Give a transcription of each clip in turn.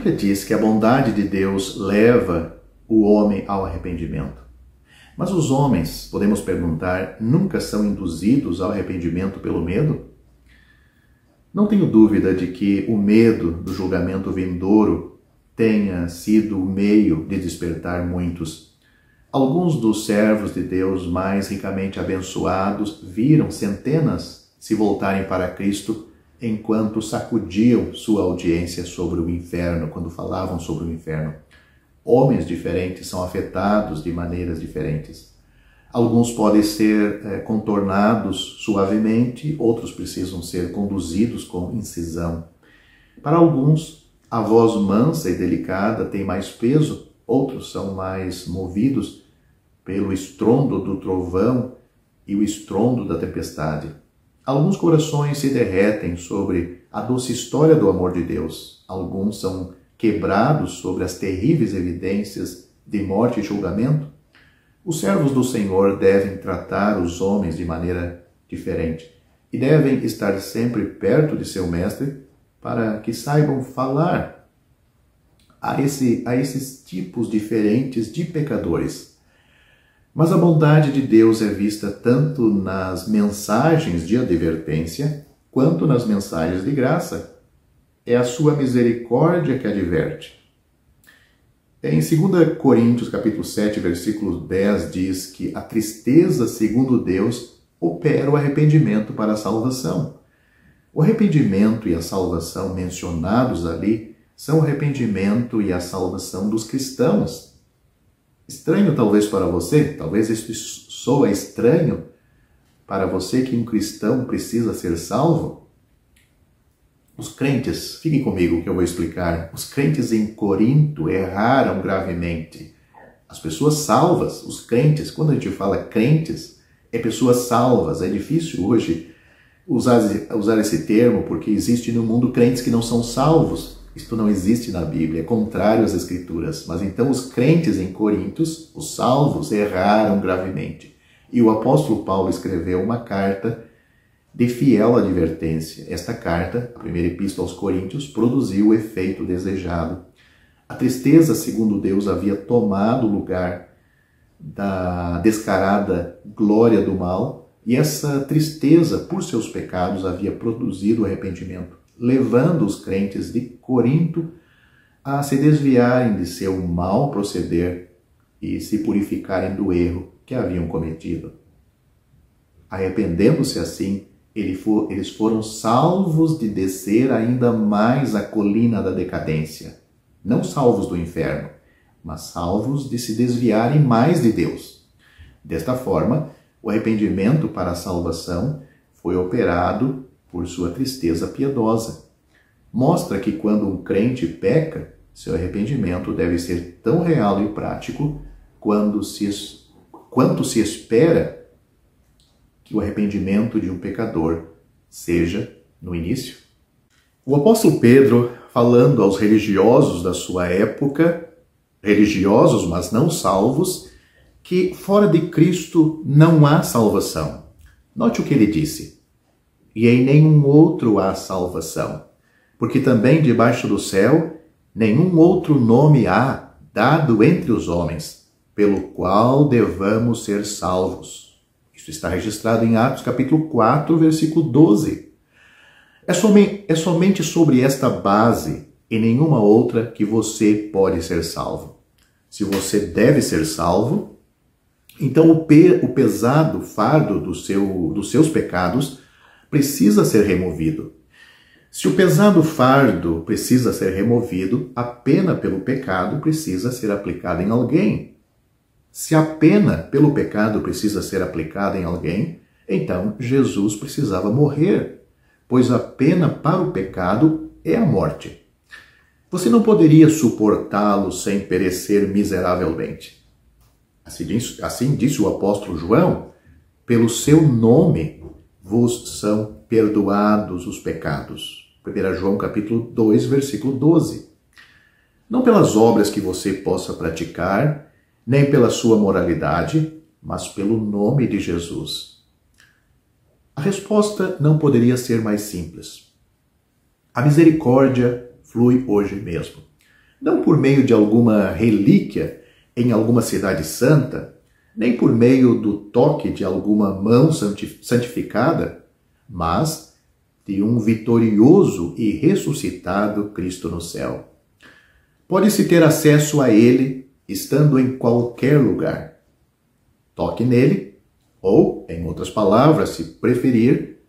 Bíblia diz que a bondade de Deus leva o homem ao arrependimento. Mas os homens, podemos perguntar, nunca são induzidos ao arrependimento pelo medo? Não tenho dúvida de que o medo do julgamento vindouro tenha sido o meio de despertar muitos. Alguns dos servos de Deus mais ricamente abençoados viram centenas se voltarem para Cristo enquanto sacudiam sua audiência sobre o inferno, quando falavam sobre o inferno. Homens diferentes são afetados de maneiras diferentes. Alguns podem ser contornados suavemente, outros precisam ser conduzidos com incisão. Para alguns, a voz mansa e delicada tem mais peso, outros são mais movidos pelo estrondo do trovão e o estrondo da tempestade. Alguns corações se derretem sobre a doce história do amor de Deus. Alguns são quebrados sobre as terríveis evidências de morte e julgamento. Os servos do Senhor devem tratar os homens de maneira diferente e devem estar sempre perto de seu mestre para que saibam falar a esses tipos diferentes de pecadores. Mas a bondade de Deus é vista tanto nas mensagens de advertência quanto nas mensagens de graça. É a sua misericórdia que adverte. Em 2 Coríntios, capítulo 7, versículo 10, diz que a tristeza, segundo Deus, opera o arrependimento para a salvação. O arrependimento e a salvação mencionados ali são o arrependimento e a salvação dos cristãos. Estranho talvez para você, talvez isso soa estranho para você que um cristão precisa ser salvo. Os crentes, fiquem comigo que eu vou explicar, os crentes em Corinto erraram gravemente. As pessoas salvas, os crentes, quando a gente fala crentes, é pessoas salvas. É difícil hoje usar esse termo porque existe no mundo crentes que não são salvos. Isto não existe na Bíblia, é contrário às Escrituras. Mas então os crentes em Corinto, os salvos, erraram gravemente. E o apóstolo Paulo escreveu uma carta de fiel advertência. Esta carta, a primeira epístola aos Coríntios, produziu o efeito desejado. A tristeza, segundo Deus, havia tomado o lugar da descarada glória do mal, e essa tristeza, por seus pecados, havia produzido o arrependimento, levando os crentes de Corinto a se desviarem de seu mau proceder e se purificarem do erro que haviam cometido. Arrependendo-se assim, eles foram salvos de descer ainda mais a colina da decadência. Não salvos do inferno, mas salvos de se desviarem mais de Deus. Desta forma, o arrependimento para a salvação foi operado por sua tristeza piedosa. Mostra que quando um crente peca, seu arrependimento deve ser tão real e prático quanto se espera que o arrependimento de um pecador seja no início. O apóstolo Pedro, falando aos religiosos da sua época, religiosos, mas não salvos, que fora de Cristo não há salvação. Note o que ele disse. E em nenhum outro há salvação, porque também debaixo do céu nenhum outro nome há dado entre os homens, pelo qual devamos ser salvos. Isso está registrado em Atos capítulo 4, versículo 12. É somente sobre esta base e nenhuma outra que você pode ser salvo. Se você deve ser salvo, então o pesado fardo dos seus pecados precisa ser removido. Se o pesado fardo precisa ser removido, a pena pelo pecado precisa ser aplicada em alguém. Se a pena pelo pecado precisa ser aplicada em alguém, então Jesus precisava morrer, pois a pena para o pecado é a morte. Você não poderia suportá-lo sem perecer miseravelmente. Assim disse o apóstolo João, pelo seu nome vos são perdoados os pecados. 1 João capítulo 2, versículo 12. Não pelas obras que você possa praticar, nem pela sua moralidade, mas pelo nome de Jesus. A resposta não poderia ser mais simples. A misericórdia flui hoje mesmo. não por meio de alguma relíquia em alguma cidade santa, nem por meio do toque de alguma mão santificada, mas de um vitorioso e ressuscitado Cristo no céu. Pode-se ter acesso a Ele estando em qualquer lugar. Toque nele, ou, em outras palavras, se preferir,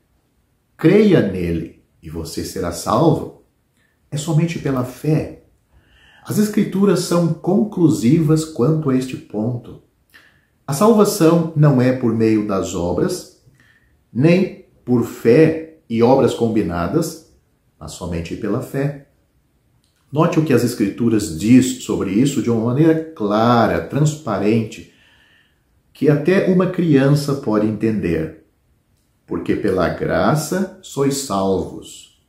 creia nele e você será salvo. É somente pela fé. As Escrituras são conclusivas quanto a este ponto. A salvação não é por meio das obras, nem por fé e obras combinadas, mas somente pela fé. Note o que as Escrituras diz sobre isso de uma maneira clara, transparente, que até uma criança pode entender. Porque pela graça sois salvos.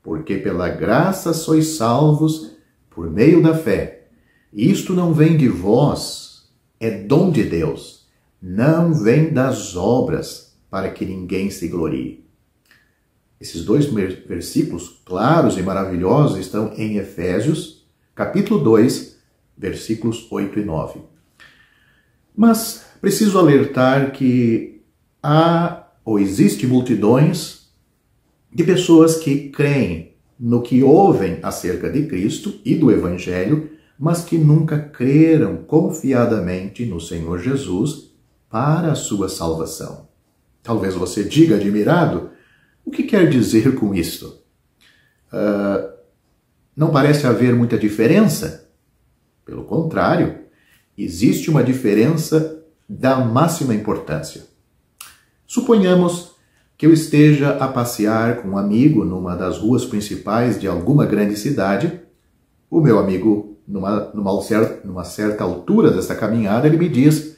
Porque pela graça sois salvos por meio da fé. Isto não vem de vós, é dom de Deus. Não vem das obras, para que ninguém se glorie. Esses dois versículos claros e maravilhosos estão em Efésios, capítulo 2, versículos 8 e 9. Mas preciso alertar que há ou existe multidões de pessoas que creem no que ouvem acerca de Cristo e do Evangelho, mas que nunca creram confiadamente no Senhor Jesus para a sua salvação. Talvez você diga admirado, o que quer dizer com isto? Não parece haver muita diferença? Pelo contrário, existe uma diferença da máxima importância. Suponhamos que eu esteja a passear com um amigo numa das ruas principais de alguma grande cidade. O meu amigo, numa certa altura dessa caminhada, ele me diz: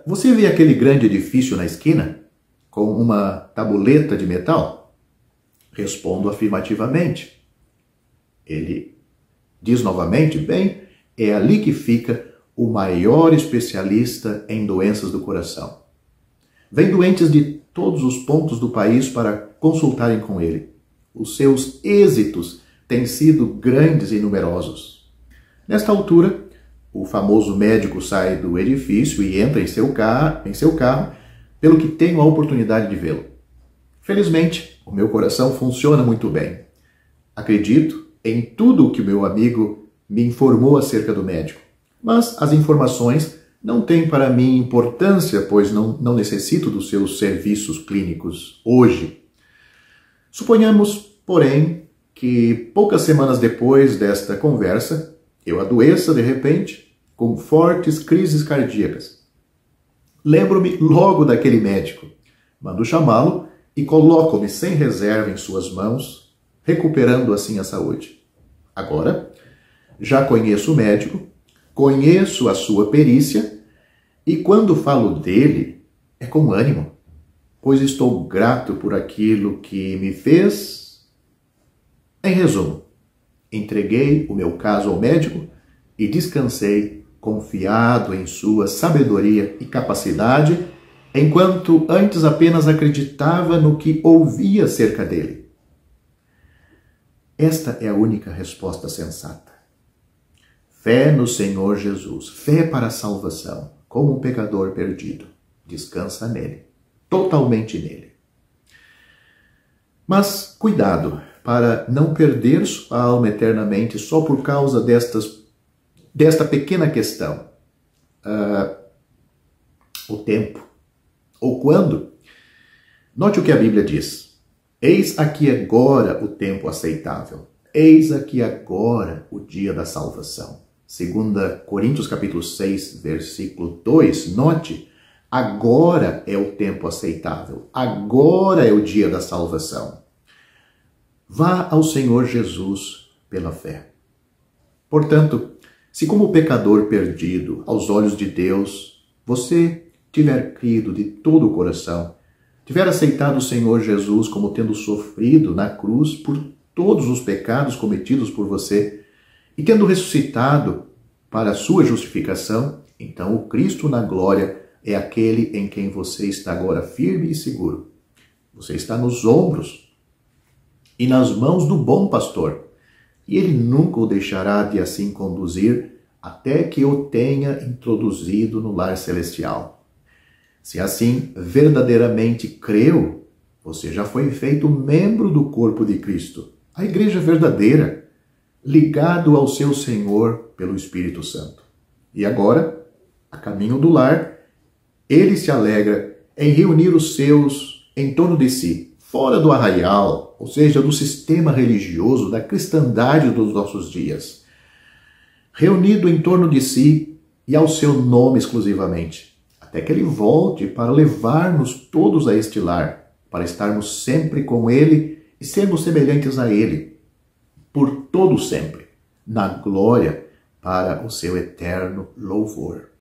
você vê aquele grande edifício na esquina, com uma tabuleta de metal? Respondo afirmativamente. Ele diz novamente: bem, é ali que fica o maior especialista em doenças do coração. Vem doentes de todos os pontos do país para consultarem com ele. Os seus êxitos têm sido grandes e numerosos. Nesta altura, o famoso médico sai do edifício e entra em seu carro, pelo que tenho a oportunidade de vê-lo. Felizmente, o meu coração funciona muito bem. Acredito em tudo o que o meu amigo me informou acerca do médico, mas as informações não têm para mim importância, pois não necessito dos seus serviços clínicos hoje. Suponhamos, porém, que poucas semanas depois desta conversa, eu adoeça de repente com fortes crises cardíacas. Lembro-me logo daquele médico. Mando chamá-lo e coloco-me sem reserva em suas mãos, recuperando assim a saúde. Agora, já conheço o médico, conheço a sua perícia e quando falo dele, é com ânimo, pois estou grato por aquilo que me fez. Em resumo, entreguei o meu caso ao médico e descansei confiado em sua sabedoria e capacidade, enquanto antes apenas acreditava no que ouvia acerca dele. Esta é a única resposta sensata. Fé no Senhor Jesus, fé para a salvação, como um pecador perdido. Descansa nele, totalmente nele. Mas cuidado para não perder sua alma eternamente só por causa desta pequena questão. O tempo. Ou quando? Note o que a Bíblia diz. Eis aqui agora o tempo aceitável. Eis aqui agora o dia da salvação. 2 Coríntios capítulo 6, versículo 2. Note, agora é o tempo aceitável. Agora é o dia da salvação. Vá ao Senhor Jesus pela fé. Portanto, se como pecador perdido aos olhos de Deus, você tiver crido de todo o coração, tiver aceitado o Senhor Jesus como tendo sofrido na cruz por todos os pecados cometidos por você e tendo ressuscitado para a sua justificação, então o Cristo na glória é aquele em quem você está agora firme e seguro. Você está nos ombros e nas mãos do bom pastor, e ele nunca o deixará de assim conduzir até que o tenha introduzido no lar celestial. Se assim verdadeiramente creu, você já foi feito membro do corpo de Cristo, a igreja verdadeira, ligado ao seu Senhor pelo Espírito Santo. E agora, a caminho do lar, ele se alegra em reunir os seus em torno de si, fora do arraial, ou seja, do sistema religioso, da cristandade dos nossos dias. Reunido em torno de si e ao seu nome exclusivamente, até que ele volte para levar-nos todos a este lar, para estarmos sempre com ele e sermos semelhantes a ele, por todo sempre, na glória, para o seu eterno louvor.